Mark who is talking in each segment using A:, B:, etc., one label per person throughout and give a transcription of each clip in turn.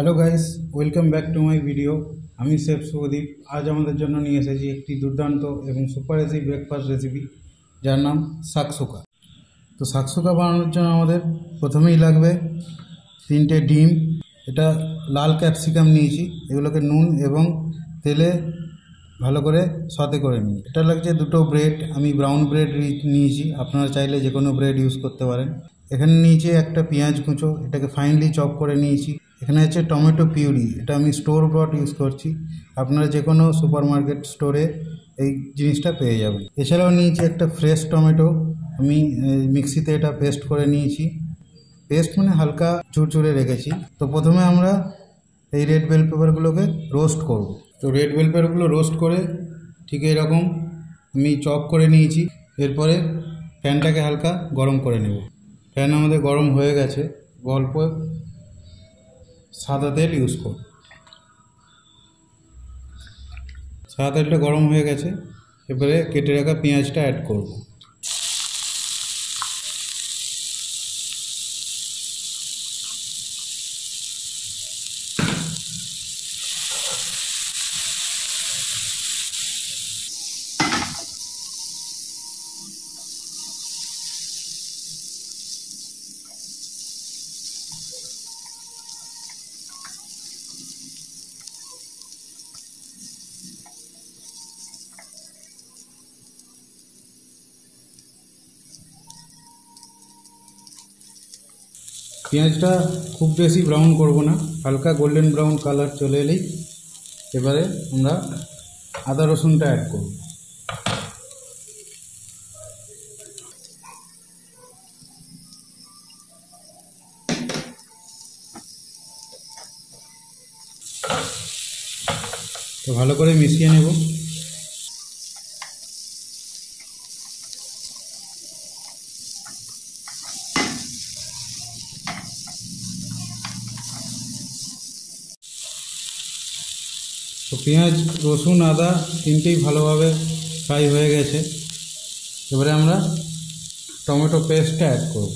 A: Hello guys, welcome back to my video. আমি chef Subhadip. আজ আমাদের জন্য নিয়ে এসেছি একটি দুর্দান্ত এবং সুপার ইজি ব্রেকফাস্ট রেসিপি, যার নাম শাকসুকা। তো শাকসুকা বানানোর জন্য আমাদের প্রথমেই লাগবে 3টে ডিম। এটা লাল ক্যাপসিকাম নিয়েছি, এগুলোকে নুন এবং তেলে ভালো করে সতে করে নিই। এটা লাগছে 2টো ব্রেড, আমি ব্রাউন ব্রেড নিয়েছি, আপনারা চাইলে যে কোনো ব্রেড ইউজ করতে পারেন। এখানে নিয়েছি একটা পেঁয়াজ কুচো, এটাকে ফাইনলি চপ করে নিয়েছি। এখানে আছে টমেটো পিউরি, এটা আমি স্টোর ব্রট ইউজ করছি, আপনারা যে কোনো সুপার মার্কেট স্টোরে এই জিনিসটা পেয়ে যাবেন। এছাড়াও নিয়েছি একটা ফ্রেশ টমেটো, আমি মিক্সিতে এটা পেস্ট করে নিয়েছি। পেস্ট মানে হালকা চুরচুরে রেখেছি। তো প্রথমে আমরা এই রেড বেল পেপারগুলোকে রোস্ট করব। তো রেড বেল পেপারগুলো রোস্ট করে ঠিক এরকম আমি চপ করে নিয়েছি। এরপরে প্যানটাকে হালকা গরম করে নেব। প্যান আমাদের গরম হয়ে গেছে, অল্প সাদা তেল ইউজ করব। সাদা তেলটা গরম হয়ে গেছে, এবারে কেটে রাখা পেঁয়াজটা অ্যাড করব। পেঁয়াজটা খুব বেশি ব্রাউন করব না, হালকা গোল্ডেন ব্রাউন কালার চলে এলেই এবারে আমরা আদা রসুনটা অ্যাড করব। তো ভালো করে মিশিয়ে নেব। তো পেঁয়াজ রসুন আদা তিনটেই ভালোভাবে ফ্রাই হয়ে গেছে, এবারে আমরা টমেটো পেস্টটা অ্যাড করব।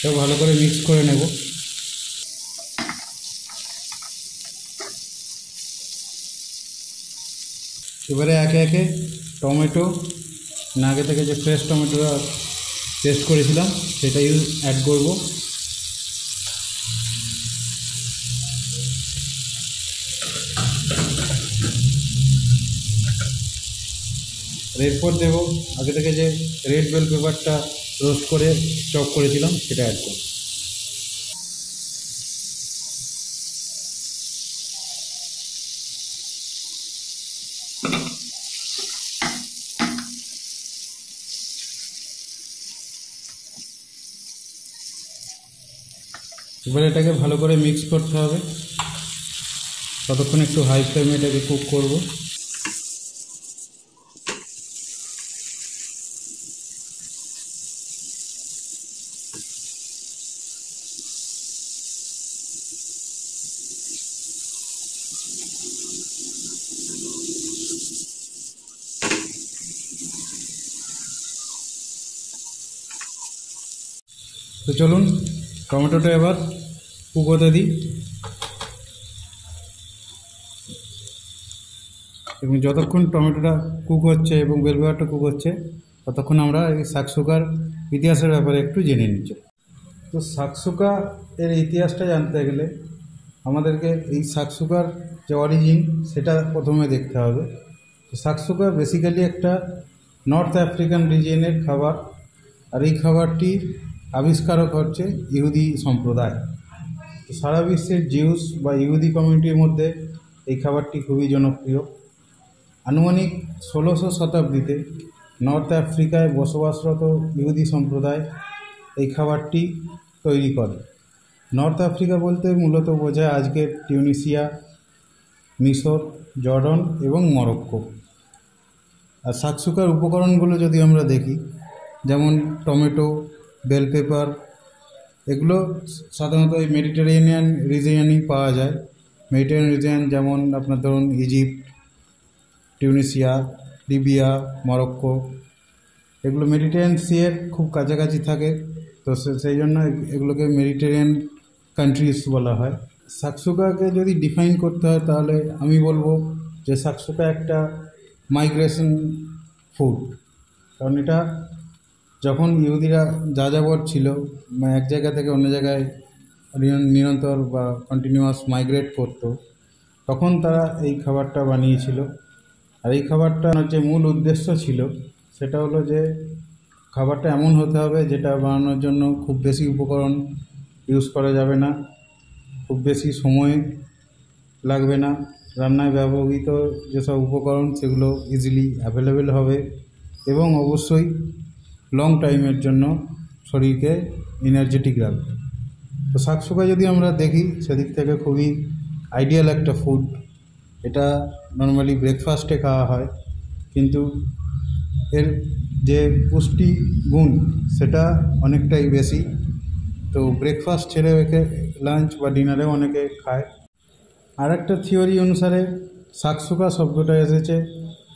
A: তো ভালো করে মিক্স করে নেব। এবারে একে একে টমেটো আগে থেকে যে ফ্রেশ টমেটোটা পেস্ট করেছিলাম সেটা অ্যাড করব। এরপর দেব আগে থেকে যে রেড বেল পেপারটা রোস্ট করে চপ করেছিলাম সেটা অ্যাড করব। এবারে এটাকে ভালো করে মিক্স করতে হবে, ততক্ষণ একটু হাই ফ্লেমে এটাকে কুক করব। তো চলুন টমেটোটা এবার কুক হতে দিই, এবং যতক্ষণ টমেটোটা কুক হচ্ছে এবং বেল পেপারটা কুক হচ্ছে ততক্ষণ আমরা এই শাকসুকার ইতিহাসের ব্যাপারে একটু জেনে নিচ্ছি। তো শাকসুকা এর ইতিহাসটা জানতে গেলে আমাদেরকে এই শাকসুকার যে অরিজিন সেটা প্রথমে দেখতে হবে। তো শাকসুকা বেসিক্যালি একটা নর্থ আফ্রিকান রিজিয়নের খাবার, আর এই খাবারটি আবিষ্কারক হচ্ছে ইহুদি সম্প্রদায়। তো সারা বিশ্বের জিউস বা ইহুদি কমিউনিটির মধ্যে এই খাবারটি খুবই জনপ্রিয়। আনুমানিক 1600 শতাব্দীতে নর্থ আফ্রিকায় বসবাসরত ইহুদি সম্প্রদায় এই খাবারটি তৈরি করে। নর্থ আফ্রিকা বলতে মূলত বোঝায় আজকের টিউনিসিয়া, মিশর, জর্ডন এবং মরক্কো। আর শাকসুকার উপকরণগুলো যদি আমরা দেখি, যেমন টমেটো, বেল পেপার, এগুলো সাধারণত এই মেডিটেরিয়ানিয়ান রিজিয়নেই পাওয়া যায়। মেডিটেরিয়ান রিজিয়ন যেমন আপনার ধরুন ইজিপ্ট, টিউনিসিয়া, লিবিয়া, মরক্কো, এগুলো মেডিটেরিয়ান সিয়ের খুব কাছাকাছি থাকে। তো সেই জন্য এগুলোকে মেডিটেরিয়ান কান্ট্রিজ বলা হয়। শাকসুকাকে যদি ডিফাইন করতে হয় তাহলে আমি বলবো যে শাকসুকা একটা মাইগ্রেশন ফুড। কারণ এটা যখন ইহুদিরা যাযাবর ছিল, এক জায়গা থেকে অন্য জায়গায় নিরন্তর বা কন্টিনিউয়াস মাইগ্রেট করতো, তখন তারা এই খাবারটা বানিয়েছিল। আর এই খাবারটার যে মূল উদ্দেশ্য ছিল সেটা হলো যে খাবারটা এমন হতে হবে যেটা বানানোর জন্য খুব বেশি উপকরণ ইউজ করা যাবে না, খুব বেশি সময় লাগবে না, রান্নায় ব্যবহৃত যেসব উপকরণ সেগুলো ইজিলি অ্যাভেলেবেল হবে, এবং অবশ্যই লং টাইমের জন্য শরীরকে এনার্জেটিক রাখবে। তো শাকসুকা যদি আমরা দেখি সেদিক থেকে খুবই আইডিয়াল একটা ফুড। এটা নর্মালি ব্রেকফাস্টে খাওয়া হয়, কিন্তু এর যে পুষ্টি গুণ সেটা অনেকটাই বেশি। তো ব্রেকফাস্ট ছেড়ে রেখে লাঞ্চ বা ডিনারেও অনেকে খায়। আর একটা থিওরি অনুসারে শাকসুকা শব্দটা এসেছে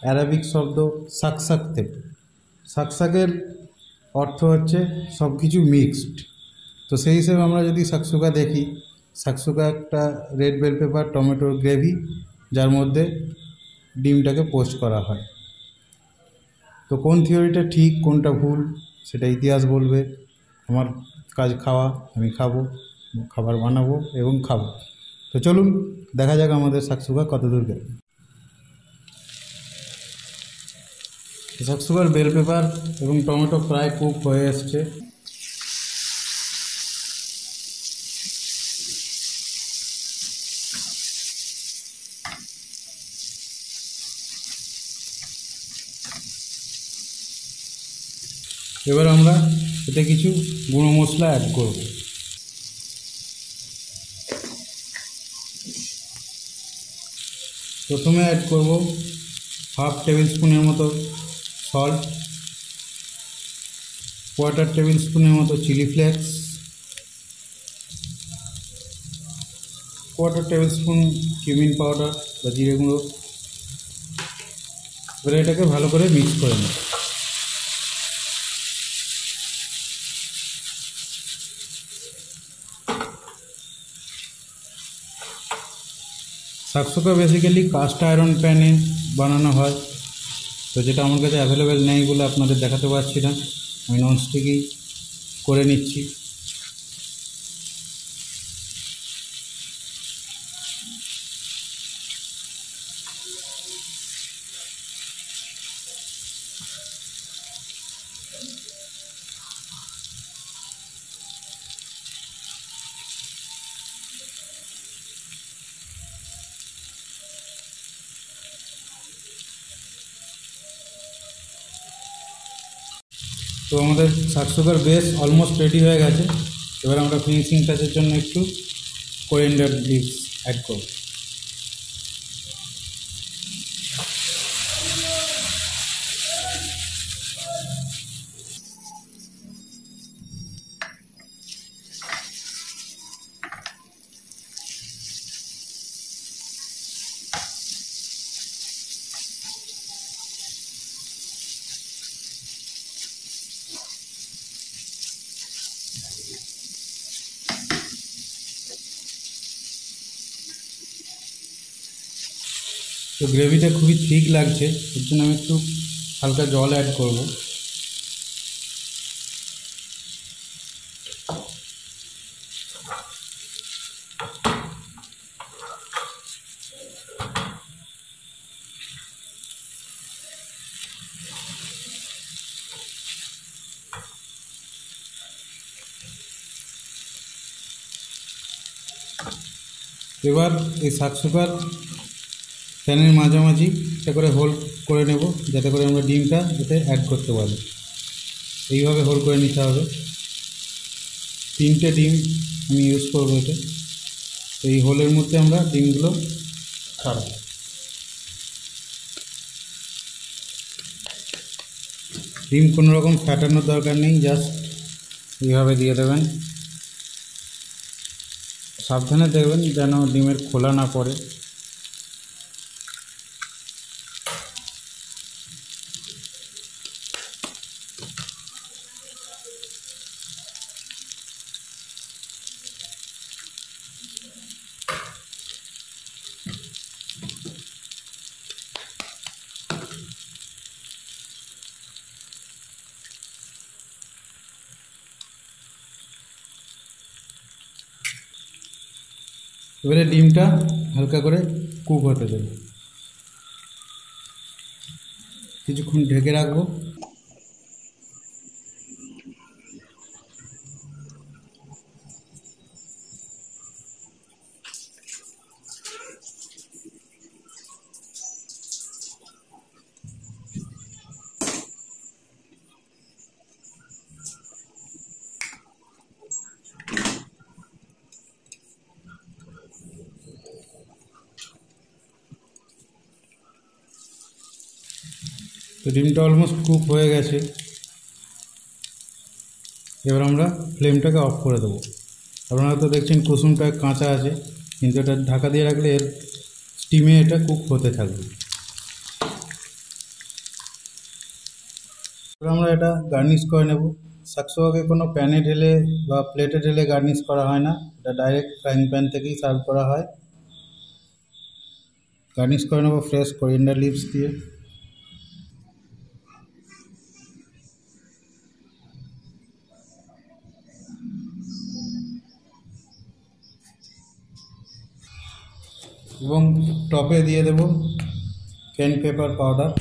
A: অ্যারাবিক শব্দ শাকসাক থেকে। শাকসাকের অর্থ হচ্ছে সব কিছু মিক্সড। তো সেই হিসেবে আমরা যদি শাকসুকা দেখি, শাকসুকা একটা রেড বেল পেপার টমেটোর গ্রেভি, যার মধ্যে ডিমটাকে পোস্ট করা হয়। তো কোন থিওরিটা ঠিক কোনটা ভুল সেটা ইতিহাস বলবে। আমার কাজ খাওয়া, আমি খাবো, খাবার বানাবো এবং খাবো। তো চলুন দেখা যাক আমাদের শাকসুকা কত দূর গেল। শাকসুকার বেল পেপার এবং টমেটো প্রায় কুক হয়ে এসছে। এবার আমরা এতে কিছু গুঁড়ো মশলা অ্যাড করব। প্রথমে অ্যাড করব হাফ টেবিল স্পুনের মতো সল্ট, কোয়ার্টার টেবিল স্পুনের মতো chilli flakes, quarter tablespoon cumin powder বা জিরে গুঁড়ো। এবারে এটাকে ভালো করে মিক্স করে নেব। শাকসুকা বেসিক্যালি কাস্ট আয়রন প্যানে বানানো হয়। তো যেটা আমার কাছে অ্যাভেলেবেল নেই বলে আপনাদের দেখাতে পারছি না, আমি ননস্টিকই করে নিচ্ছি। তো আমাদের শাকসুকার বেস অলমোস্ট রেডি হয়ে গেছে। এবার আমরা ফিনিশিং টাচের জন্য একটু কোরিয়েন্ডার লিভস অ্যাড করব। তো গ্রেভিটা খুবই ঠিক লাগছে, এর জন্য আমি একটু হালকা জল অ্যাড করব। এবার এই শাকসুকার প্যানের মাঝামাঝি একটা করে হোল করে নেব, যাতে করে আমরা ডিমটা এতে অ্যাড করতে পারি। এইভাবে হোল করে নিতে হবে। 3টে ডিম আমি ইউজ করবো এতে। এই হোলের মধ্যে আমরা ডিমগুলো ছাড়াবো। ডিম কোনো রকম ফাটানোর দরকার নেই, জাস্ট এইভাবে দিয়ে দেবেন। সাবধানে দেখবেন যেন ডিমের খোলা না পড়ে। এবারে ডিমটা হালকা করে কুক হতে দেবে, কিছুক্ষণ ঢেকে রাখবো। তো ডিমটা অলমোস্ট কুক হয়ে গেছে। এবার আমরা ফ্লেমটাকে অফ করে দেবো। আপনারা তো দেখছেন কুসুমটা কাঁচা আছে, কিন্তু এটা ঢাকা দিয়ে রাখলে এর স্টিমে এটা কুক হতে থাকবে। এবার আমরা এটা গার্নিশ করে নেব। সাকসোকাকে কোনো প্যানে ঢেলে বা প্লেটে ঢেলে গার্নিশ করা হয় না, এটা ডাইরেক্ট ফ্রাইং প্যান থেকেই সার্ভ করা হয়। গার্নিশ করে নেব ফ্রেশ কোরিয়েন্ডার লিভস দিয়ে। এবং টপে দিয়ে দেব কেন পেপার পাউডার।